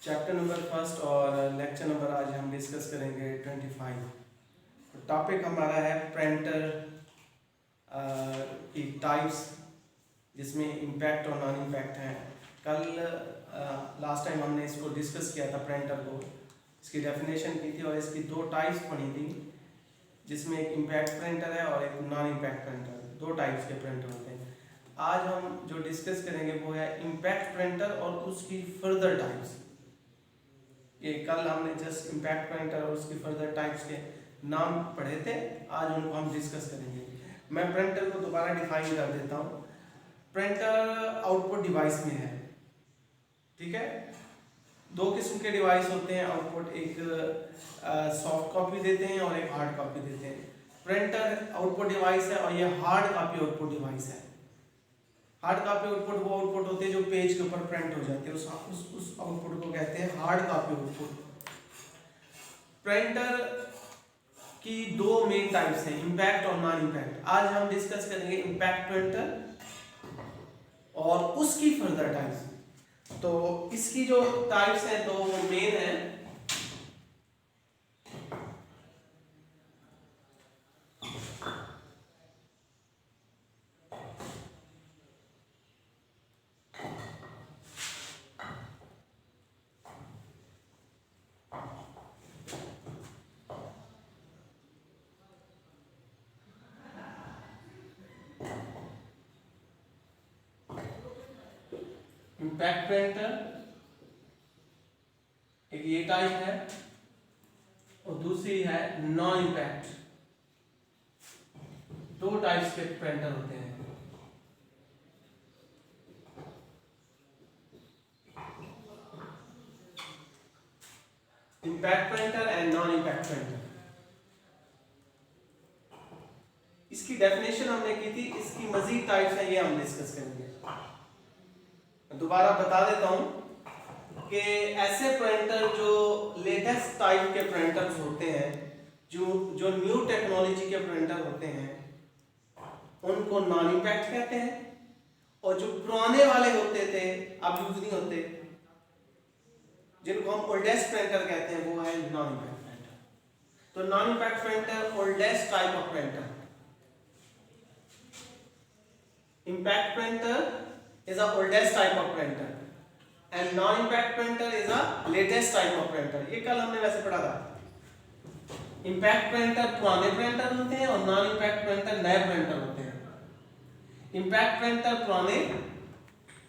Chapter number first और lecture number आज हम डिस्कस करेंगे 25। टॉपिक हमारा है प्रिंटर की टाइप्स, जिसमें इम्पैक्ट और नॉन इम्पैक्ट हैं। कल लास्ट टाइम हमने इसको डिस्कस किया था, प्रिंटर को, इसकी डेफिनेशन की थी और इसकी दो टाइप्स पढ़ी थी, जिसमें एक इम्पैक्ट प्रिंटर है और एक नॉन इम्पैक्ट प्रिंटर। दो टाइप्स के प्रिंटर होते हैं। आज हम जो डिस्कस करेंगे वो है इम्पैक्ट प्रिंटर और उसकी फर्दर टाइप्स। ये कल हमने जस्ट इम्पैक्ट प्रिंटर और उसकी फर्दर टाइप्स के नाम पढ़े थे, आज उनको हम डिस्कस करेंगे। मैं प्रिंटर को दोबारा डिफाइन कर देता हूँ। प्रिंटर आउटपुट डिवाइस में है, ठीक है। दो किस्म के डिवाइस होते हैं आउटपुट, एक सॉफ्ट कॉपी देते हैं और एक हार्ड कॉपी देते हैं। प्रिंटर आउटपुट डिवाइस है और ये हार्ड कॉपी आउटपुट डिवाइस है। हार्ड कॉपी आउटपुट वो आउटपुट होते हैं जो पेज के ऊपर प्रिंट हो जाते हैं, उस आउटपुट को कहते हैं हार्ड कॉपी आउटपुट। प्रिंटर की दो मेन टाइप्स हैं, इम्पैक्ट और नॉन इम्पैक्ट। आज हम डिस्कस करेंगे इम्पैक्ट प्रिंटर और उसकी फर्दर टाइप्स। तो इसकी जो टाइप्स हैं तो वो मेन है। इम्पैक्ट प्रिंटर एक ये टाइप है और दूसरी है नॉन इम्पैक्ट। दो टाइप्स के प्रिंटर होते हैं। Impact printer and non impact printer. इसकी डेफिनेशन हमने की थी, इसकी मजीद टाइप्स हैं, ये हम डिस्कस करेंगे। दोबारा बता देता हूं कि ऐसे प्रिंटर जो लेटेस्ट टाइप के प्रिंटर्स होते हैं, जो न्यू टेक्नोलॉजी के प्रिंटर होते हैं, उनको नॉन इम्पैक्ट कहते हैं। और जो पुराने वाले होते थे, अब यूज नहीं होते, जिनको हम ओल्डेस्ट प्रिंटर कहते हैं, वो है नॉन इम्पैक्ट प्रिंटर। तो non impact printer oldest type of printer. Impact printer is a oldest type of printer and non-impact printer is a latest type of printer। ये कल हमने वैसे पढ़ा था। इम्पैक्ट प्रिंटर पुराने प्रिंटर होते हैं और नॉन इम्पैक्ट प्रिंटर नए प्रिंटर होते हैं। इम्पैक्ट प्रिंटर पुराने,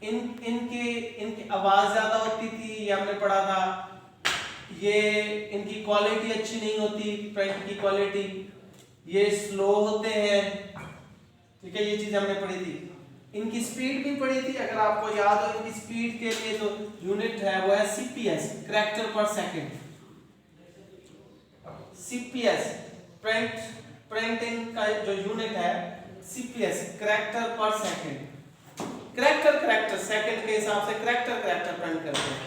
इनकी आवाज ज्यादा होती थी, ये हमने पढ़ा था। ये इनकी क्वालिटी अच्छी नहीं होती, प्रिंट की क्वालिटी, ये स्लो होते हैं, ठीक है। ये चीज हमने पढ़ी थी। इनकी स्पीड भी पढ़ी थी, अगर आपको याद हो। इनकी स्पीड के लिए जो यूनिट है वो है CPS, character per second. CPS printing का जो यूनिट है, CPS character per second. Character second के हिसाब से कैरेक्टर प्रिंट करते हैं,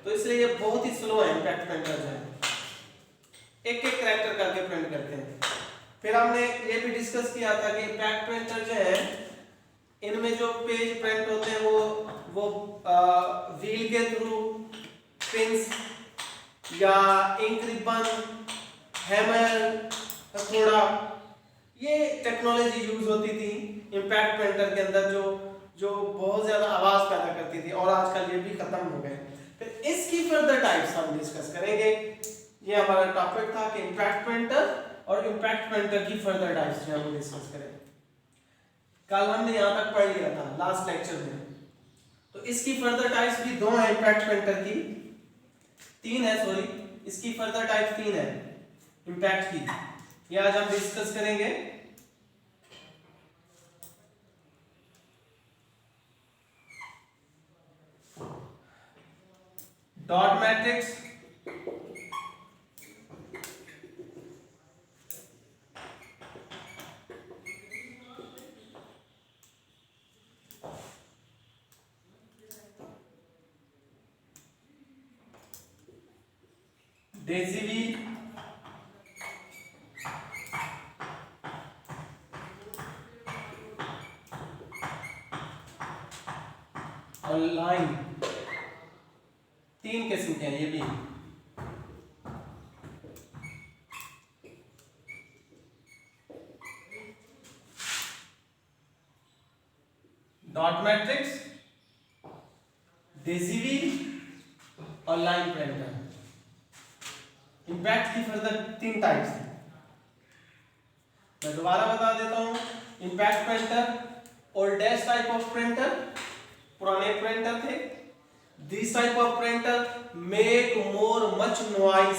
तो इसलिए ये बहुत ही स्लो है। इम्पैक्ट प्रिंटर जो है एक एक कैरेक्टर करके प्रिंट करते हैं। फिर हमने ये भी डिस्कस किया था कि इम्पैक्ट प्रिंटर जो है, इनमें जो पेज प्रिंट होते हैं वो व्हील के थ्रू, पिंस या इंक रिबन, हैमर, हथौड़ा, ये टेक्नोलॉजी यूज होती थी इम्पैक्ट प्रिंटर के अंदर, जो बहुत ज्यादा आवाज पैदा करती थी, और आजकल ये भी खत्म हो गए। फिर इसकी फर्दर टाइप्स हम डिस्कस करेंगे। ये हमारा टॉपिक था कि इम्पैक्ट प्रिंटर और इम्पैक्ट प्रिंटर की फर्दर टाइप्स जो हम डिस्कस करेंगे। कल हमने यहां तक पढ़ लिया था लास्ट लेक्चर में। तो इसकी फर्दर टाइप्स भी दो है इम्पैक्ट प्रिंटर की, तीन है, सॉरी, इसकी फर्दर टाइप तीन है इम्पैक्ट की। ये आज हम डिस्कस करेंगे। डॉट मैट्रिक्स, डेजी व्हील, और लाइन। तीन किस्म के हैं ये भी। डॉट मैट्रिक्स, डेजीवील और लाइन प्रिंटर। इंपैक्ट की फर्दर तीन टाइप्स हैं, मैं दोबारा बता देता हूं। Impact printer oldest type of printer, पुराने प्रिंटर थे। This type of printer make more much noise,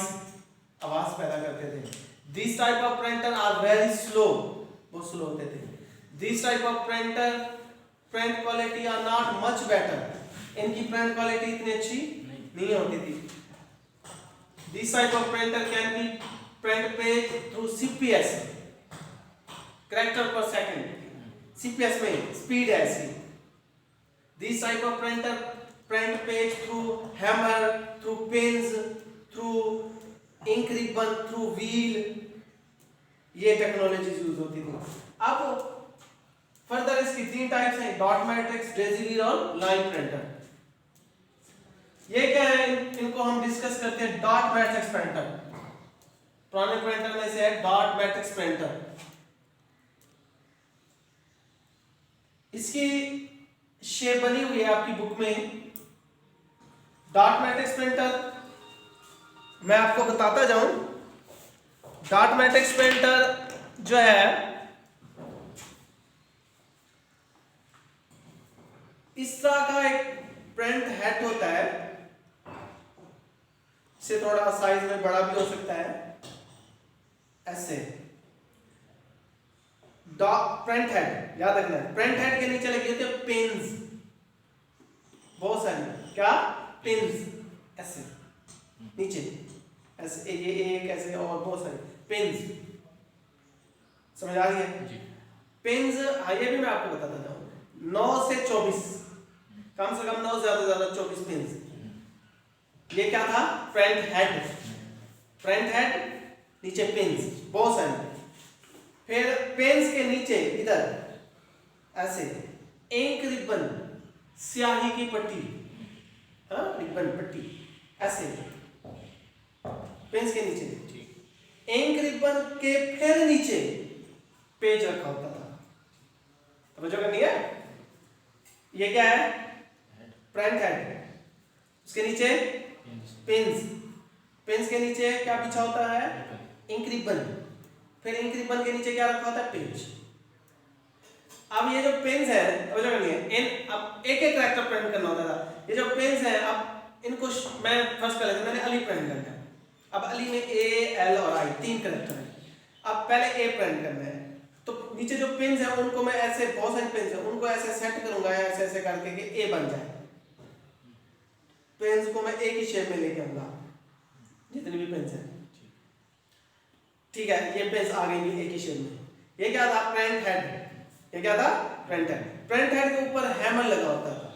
आवाज पैदा करते थे। This type of printer are very slow, बहुत स्लो होते थे। This type of printer print quality are not much better, इनकी प्रिंट क्वालिटी इतनी अच्छी नहीं होती थी। This type of printer can be print page through CPS, character per second, CPS में स्पीड है इसकी। This type of printer print page through hammer, through pins, through ink ribbon, through wheel, ये technology use होती थी। अब further इसकी तीन types हैं, डॉट मैट्रिक्स, डेजीवील और लाइन प्रिंटर। ये क्या है, इनको हम डिस्कस करते हैं। डॉट मैट्रिक्स प्रिंटर पुराने प्रिंटर में से है, डॉट मैट्रिक्स प्रिंटर। इसकी शेप बनी हुई है आपकी बुक में। डॉट मैट्रिक्स प्रिंटर मैं आपको बताता जाऊं। डॉट मैट्रिक्स प्रिंटर जो है इस तरह का एक प्रिंट हेड होता है, इसे थोड़ा साइज में बड़ा भी हो सकता है ऐसे। प्रिंट हेड याद रखना है, प्रिंट हेड के नीचे लगे होते हैं पिन्स, बहुत सारी, क्या पिन्स, ऐसे नीचे ऐसे, ये एक ऐसे और बहुत सारे पिन्स, समझ आ रही है? पिन्स ये भी मैं आपको बताता जाऊं। 9 से 24, कम से कम 9 ज्यादा 24 पिन्स। ये क्या था? फ्रंट हेड, फ्रंट हेड, नीचे पिन्स बहुत सारे। फिर पेन्स के नीचे इधर ऐसे इंक रिबन, स्याही की पट्टी, हाँ रिबन पट्टी ऐसे पेन्स के नीचे, इंक रिबन के फिर नीचे पेज रखा होता था। समझो करनी है? ये क्या है? फ्रंट हेड, उसके नीचे पिन्स, पिन्स के नीचे क्या बिछा होता है? इंक रिबन, फिर इंक रिबन के नीचे क्या रखा होता है? पेज। अब ये जो पेन्स है, अब जो करनी है इन, अब एक एक कैरेक्टर प्रिंट करना होता था। ये जो पेन्स है, अब इनको मैं फर्स्ट पहले मैंने अली प्रिंट करना है। अब अली में A, L और I तीन कैरेक्टर है। अब पहले A प्रिंट करना है, तो नीचे जो पेन्स है उनको मैं ऐसे, बहुत सारी पेन्स है उनको ऐसे सेट करूंगा ऐसे ऐसे करके कि A बन जाए। पेन्स को मैं एक ही शेप में लेके आऊंगा, जितनी भी पेन्स है, ठीक है। ये पेन्स आ गई भी एक ही शेप में। ये क्या था? Front head. ये क्या था? Front head. फ्रंट हेड के ऊपर हैमर लगा होता था,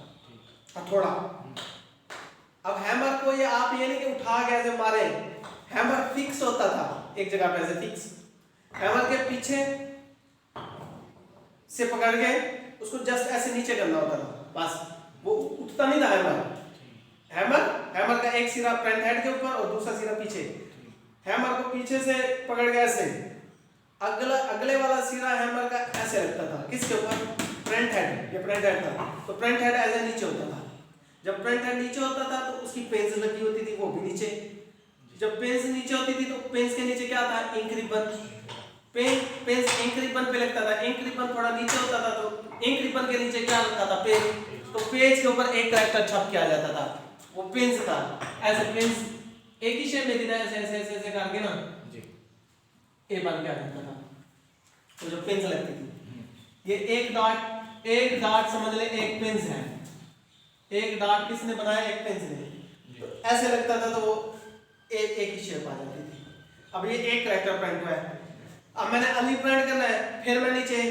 हथौड़ा। अब हैमर को ये आप ये नहीं कि उठा के ऐसे मारे, हैमर फिक्स होता था एक जगह पे ऐसे फिक्स। हैमर के पीछे से पकड़ के उसको जस्ट ऐसे नीचे करना होता था, बस वो उठता नहीं था हैमर। हैमर का एक सिरा फ्रंट हेड के ऊपर और दूसरा सिरा पीछे। हैमर को पीछे से पकड़ के ऐसे, अगले वाला सिरा हैमर का ऐसे लगता था, किसके ऊपर? Front head. ये फ्रंट हेड था, तो फ्रंट हेड ऐसे नीचे होता था। जब फ्रंट हेड नीचे होता था तो उसकी पेंस लगी होती थी, वो भी नीचे। जब पेंस नीचे होती थी तो पेंस के नीचे क्या था? Ink ribbon. Pins ink ribbon पे लगता था, इंक रिबन थोड़ा नीचे होता था तो इंक रिबन के नीचे क्या लगता था? पेज। तो पेज के ऊपर एक कैरेक्टर छप के आ जाता था, वो पेंस था। ऐसे पेंस एक ही शेप में थी ना, ऐसे ऐसे ऐसे ऐसे करके ना जी ए बन के आ जाता था, तो जो पेंस लगती थी। ये एक डॉट समझ ले, एक पेंस है। एक डॉट किसने बनाया? एक पेंस ने। तो ऐसे लगता था तो वो एक ही शेप आ जाती थी। अब ये एक कैरेक्टर प्रिंट हुआ है। अब मैंने अली प्रिंट करना है, फिर मैं नीचे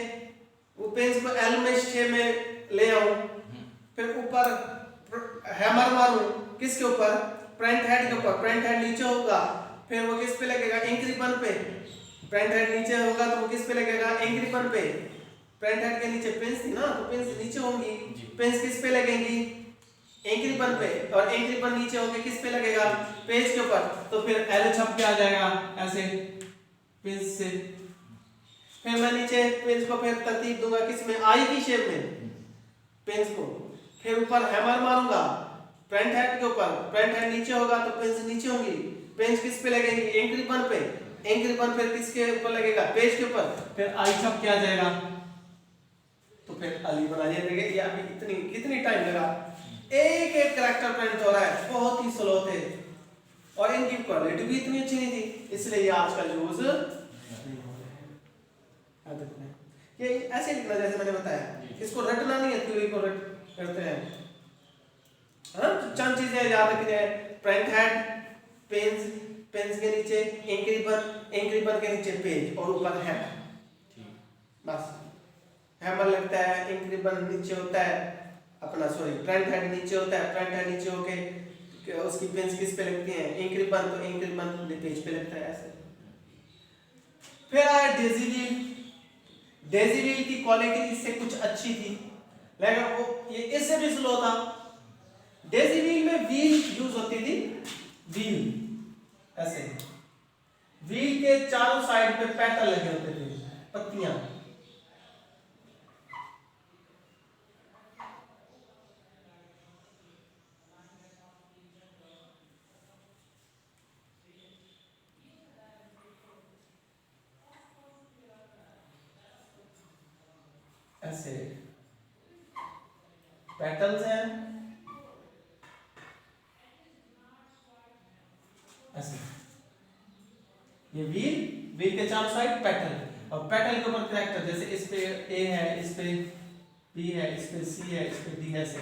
वो पेंस को एल में शेप में ले आऊं, फिर ऊपर हैमर मारूं, किसके ऊपर? फ्रंट हेड के ऊपर। फ्रंट हेड नीचे होगा, फिर वो किस पे लगेगा? इंक रिबन पे। फ्रंट हेड नीचे होगा तो वो किस पे लगेगा? इंक रिबन पे। फ्रंट हेड के नीचे पेंस थी ना, तो पेंस नीचे होंगी, पेंस किस पे लगेंगी? इंक रिबन पे, और इंक रिबन नीचे होके किस पे लगेगा, पेज के ऊपर, तो फिर एल छप के आ जाएगा ऐसे पेज से। फिर मैं नीचे पेज को फिर तरतीब दूंगा किस में, आई की शेप में पेज को, फिर ऊपर हैमर मारूंगा फ्रंट हेड के ऊपर, फ्रंट हेड नीचे होगा तो पेंस नीचे होंगी, पेंस किस पे लगेगी, इंक रिबन पे, इंक रिबन फिर किसके ऊपर लगेगा, पेज के ऊपर, फिर आई छप के आ जाएगा, तो फिर अली बना दिया। देखिए ये अभी कितनी टाइम लगा, एक एक कैरेक्टर प्रिंट हो रहा है, बहुत ही स्लो थे और इनकी क्वालिटी भी इतनी अच्छी नहीं थी, इसलिए ये आजकल यूज नहीं हो रहे हैं। ये ऐसे लिखना जैसे मैंने बताया, इसको रटना नहीं है, थ्योरी को रट करते हैं। हाँ, चंद चीजें याद रखनी है, फ्रंट हेड, पेंस, पेंस के नीचे इंक रिबन, इंक रिबन के नीचे पेज और ऊपर हैमर, बस हैमर लगता है, इंक रिबन नीचे होता है अपना, सॉरी फ्रंट हेड नीचे होता है, फ्रंट हेड नीचे होके उसकी पेंस किस पे लगती है, इंक रिबन, तो इंक रिबन पेज पे लगता है ऐसे। फिर आया डेजी व्हील, डेजी व्हील की क्वालिटी इससे कुछ अच्छी थी लेकिन वो ये इससे भी स्लो था। डेजी व्हील में व्हील यूज होती थी, व्हील ऐसे, व्हील के चारों साइड पे पेटल लगे होते थे, पत्तियां, ऐसे पेटल्स हैं ऐसे, ये व्हील, व्हील के चारों साइड पेटल, और पेटल के ऊपर कैरेक्टर, जैसे इस पे ए है, इस पे बी है, इस पे सी है, इस पे डी है, ऐसे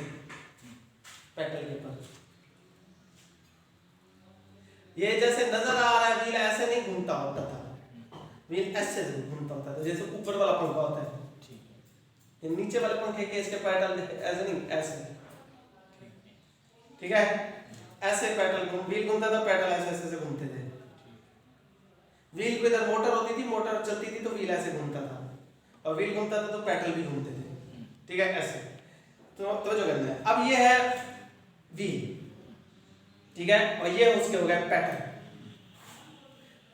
पेटल के ऊपर। ये जैसे नजर आ रहा है व्हील ऐसे नहीं घूमता होता था, व्हील ऐसे घूमता होता था, जैसे ऊपर वाला पंखा होता है, ये नीचे वाले पंखे के इसके पेटल ऐसे नहीं, ऐसे, ठीक है, ऐसे पेटल व्हील घूमता था, पेटल ऐसे ऐसे घूमते थे। व्हील को इधर मोटर होती थी, मोटर चलती थी तो व्हील ऐसे घूमता था, और व्हील घूमता था तो पेटल भी घूमते थे, ठीक है ऐसे। तो जो करना है, अब ये है व्हील, ठीक है, और ये उसके हो गए पेटल।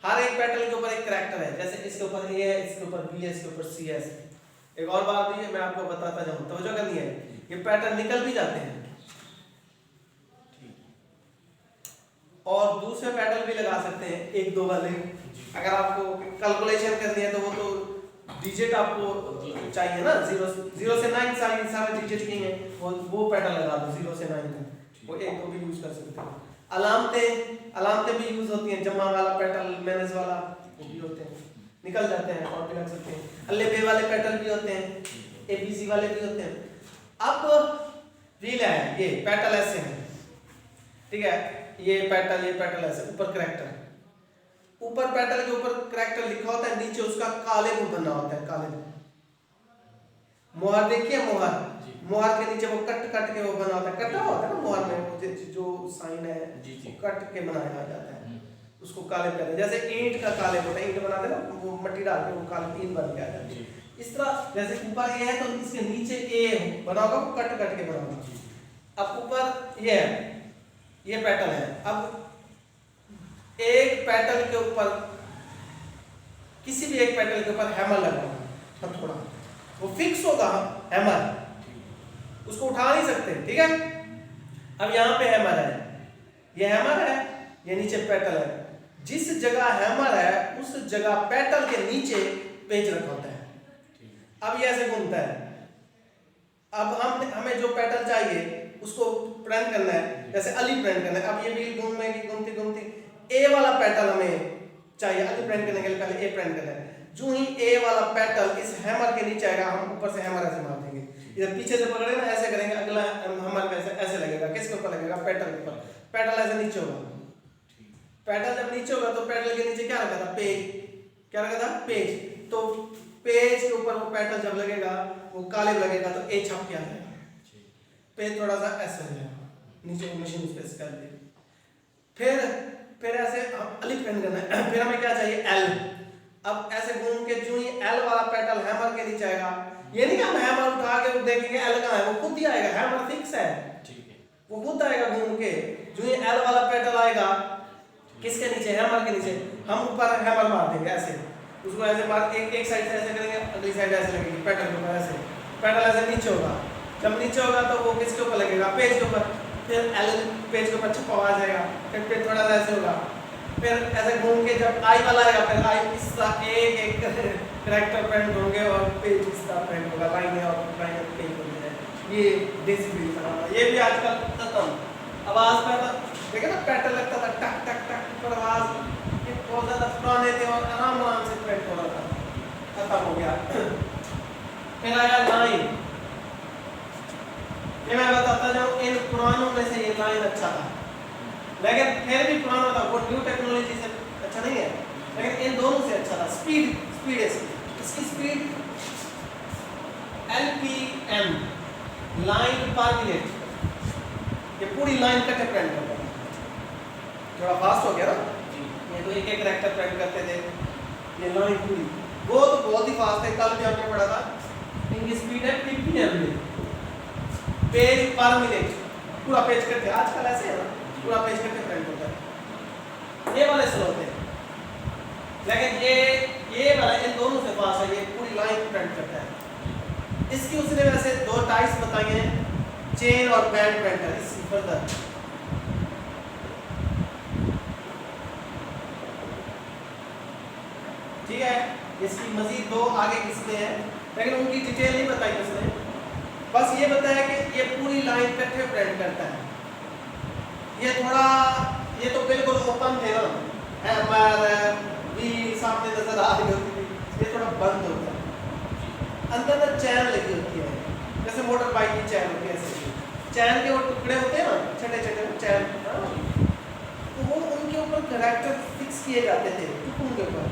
हर एक पेटल के ऊपर एक कैरेक्टर है, जैसे इसके ऊपर ए है, इसके ऊपर बी है, इसके ऊपर सी है। एक और बात भी है, मैं आपको बताता जाऊं, तवज्जो करनी है, ये पैटर्न निकल भी जाते हैं और दूसरे पैटर्न भी लगा सकते हैं, एक दो वाले। अगर आपको कैलकुलेशन करनी है तो वो तो डिजिट आपको चाहिए ना, 0 से 9 सारे डिजिट की हैं, वो पैटर्न लगा दो 0 से 9 तक, वो एक दो भी यूज कर सकते हो। अलामतें भी यूज होती हैं, जमा वाला पैटर्न, मैनेज वाला, वो भी होते हैं, निकल जाते हैं और भी लग सकते हैं। अल्ले बे वाले पैटर्न भी होते हैं, एबीसी वाले भी होते हैं। अब व्हील है, ये पैटर्न ऐसे है, ठीक है, ये पैटर्न ऐसे, ऊपर कैरेक्टर, ऊपर पैटर्न के ऊपर कैरेक्टर लिखा होता है, नीचे उसका काले मुंह बना होता है, काले मुंह। मोहर देखिए, मोहर के नीचे वो कट के वो बना होता है, कटा होता है ना मोहर में, जो साइन है कट के बनाया जाता है, उसको काले कहते हैं। जैसे ईंट का काले होता है, ईंट बनाते हैं ना, वो मिट्टी डाल के वो काले ईंट बन गया जाता है। इस तरह जैसे ऊपर ए है तो इसके नीचे ए बना होगा, वो कट के बना होगा। अब ऊपर ये है, ये पैटर्न है। अब एक पैटर्न के ऊपर, किसी भी एक पैटर्न के ऊपर हैमर लगाओ, थोड़ा वो फिक्स होगा हैमर, उसको उठा नहीं सकते, ठीक है। अब यहाँ पे हैमर है, ये हैमर है, ये नीचे पेटल है, जिस जगह हैमर है उस जगह पेटल के नीचे पेज रखा होता है। अब ये ऐसे घूमता है, अब हमें जो पेटल चाहिए उसको प्रिंट करना है, जैसे अली प्रिंट करना है। अब ये व्हील घूमेगी, घूमती घूमती ए वाला पेटल हमें चाहिए, अली प्रिंट करने के लिए पहले ए प्रिंट करना है। जो ही ए वाला पेटल इस हैमर के नीचे आएगा, हम ऊपर से हैमर ऐसे मार देंगे, इधर पीछे से पकड़े ना, ऐसे करेंगे, अगला हैमर पे ऐसे लगेगा, किसके ऊपर लगेगा, पेटल के ऊपर। पेटल ऐसे नीचे होगा, पेटल जब नीचे होगा तो पेटल के नीचे क्या रखा था, पेज, क्या रखा था, पेज। तो पेज के ऊपर वो पेटल जब लगेगा, वो काले लगेगा तो ए छप के आ जाएगा, पेज थोड़ा सा ऐसे हो जाएगा, नीचे मशीन स्पेस कर दी। फिर ऐसे अली प्रिंट करना है, फिर हमें क्या चाहिए, एल। अब ऐसे घूम के जो ही एल वाला पेटल हैमर के नीचे आएगा, ये नहीं कि हम हैमर उठा के देखेंगे एल कहाँ है, वो खुद ही आएगा, हैमर फिक्स है, ठीक है, वो खुद आएगा घूम के। जो ये एल वाला पेडल आएगा किसके नीचे, हैमर के नीचे, हम ऊपर हैमर मार देंगे ऐसे, उसको ऐसे मार के एक साइड से ऐसे करेंगे, अगली साइड ऐसे लगेगी पेडल के ऊपर ऐसे, पेडल ऐसे नीचे होगा। जब नीचे होगा तो वो किसके ऊपर लगेगा, पेज के ऊपर, फिर एल पेज के ऊपर छपा आ जाएगा, फिर थोड़ा सा ऐसे होगा, फिर ऐसे घूम के जब आई वाला आएगा फिर आई इस तरह एक एक कैरेक्टर प्रिंट होंगे और पेज इस तरह प्रिंट होगा, लाइनें और लाइनें पेज होंगे। ये बेसिकली ये भी आजकल खत्म। आवाज पर देखा ना पैटर्न लगता था टक टक टक पर आवाज, ये बहुत ज्यादा पुराने थे और आराम आराम से प्रिंट हो रहा था, खत्म हो गया। फिर आया लाइन। ये मैं बताता जाऊं, इन पुरानों में से ये लाइन अच्छा था, लेकिन फिर भी पुराना था, वो न्यू टेक्नोलॉजी से अच्छा नहीं है, लेकिन इन दोनों से अच्छा था। स्पीड इसकी स्पीड LPM, लाइन पर मिनट, ये पूरी लाइन का प्रिंट होगा। थोड़ा फास्ट हो गया ना, ये तो एक एक कैरेक्टर प्रिंट करते थे, ये लाइन पूरी, वो तो बहुत ही फास्ट है। कल भी हमने पढ़ा था, इनकी स्पीड है PPM में, पेज पर मिनट, पूरा पेज करके, आजकल ऐसे है ना, पूरा पेज करके प्रिंट होता है। ये वाले स्लो थे, लेकिन ये वाला इन दोनों से फास्ट है, ये पूरी लाइन प्रिंट करता है। इसकी उसने वैसे दो टाइप्स बताई हैं, चेन और बैंड प्रिंटर। इसकी फर्दर ठीक है, इसकी मजीद दो आगे किसमें है, लेकिन उनकी डिटेल नहीं बताई उसने, बस ये बताया कि ये पूरी लाइन इकट्ठे प्रिंट करता है। ये थोड़ा, ये तो बिल्कुल ओपन थे ना, हैमर व्हील सामने नजर आ रही होती थी, ये थोड़ा बंद होता है, अंदर ना चैन लगी होती है, जैसे मोटर बाइक की चैन होती है, ऐसे चैन के वो टुकड़े होते हैं ना, छोटे छोटे चैन, तो वो उनके ऊपर कैरेक्टर फिक्स किए जाते थे, टुकड़ों के ऊपर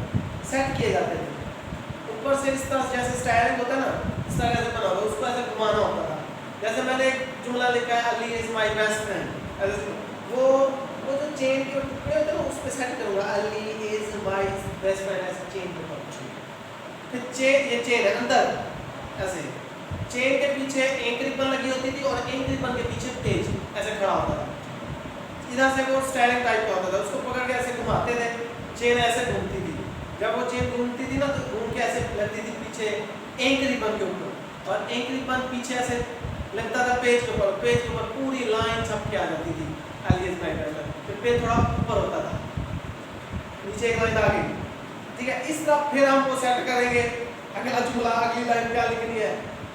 सेट किए जाते थे, ऊपर से इस तरह जैसे स्टाइलिंग होता है ना, इस तरह से बना हुआ, उसको ऐसे घुमाना होता था। जैसे मैंने एक जुमला लिखा है, Ali is my best friend, वो जो चेन के टुकड़े होते हैं ना, उस पर सेट करूँगा, Ali is my best friend, ऐसे चेन के ऊपर। फिर चेन, ये चेन है अंदर ऐसे, चेन के पीछे एक रिबन लगी होती थी और एक रिबन के पीछे पेज ऐसे खड़ा होता था, इधर से वो स्टाइलिंग टाइप का होता था, उसको पकड़ के ऐसे घुमाते थे, चेन ऐसे घूमती थी। जब वो चेन घूमती थी ना, तो घूम के ऐसे लगती थी पीछे एक रिबन के ऊपर, और एक रिबन पीछे ऐसे लगता था पेज के ऊपर, पेज के ऊपर पूरी लाइन छप के आ जाती थी, एलियस नाइटर। फिर पेज थोड़ा ऊपर होता था, नीचे एक लाइन आ गई, ठीक है। इस तरह फिर हम वो सेट करेंगे, अगला जुमला, अगली लाइन क्या लिखनी है,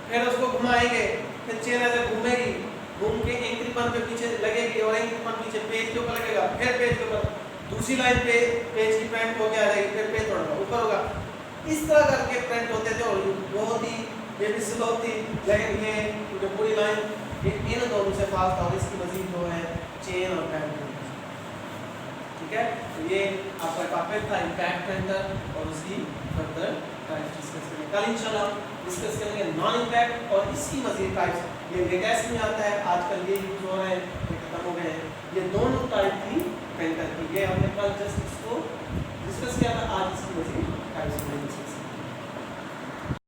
फिर उसको घुमाएंगे, फिर चेन ऐसे घूमेगी, घूम के एक रिबन पे पीछे लगेगी और एक रिबन पीछे पेज के ऊपर लगेगा, फिर पेज के ऊपर दूसरी लाइन पे पेज की प्रिंट होके आ जाएगी, फिर पेज थोड़ा ऊपर होगा। इस तरह करके प्रिंट होते थे, और बहुत ही ये भी स्लो थी, लेकिन ये जो पूरी लाइन इन दोनों से फास्ट था, और इसकी मजीद दो है चेन और बैंड। ठीक है, तो ये आपका टॉपिक था इम्पैक्ट प्रिंटर और उसकी फर्दर टाइप्स डिस्कस करेंगे। कल इंशाल्लाह डिस्कस करेंगे नॉन इम्पैक्ट और इसकी मजीद टाइप्स। ये लेटेस्ट में आता है, आजकल ये यूज हो रहे हैं, ये खत्म हो गए हैं। ये दोनों टाइप की प्रिंटर की, ये हमने कल जस्ट इसको डिस्कस किया था, आज इसकी मजीद टाइप्स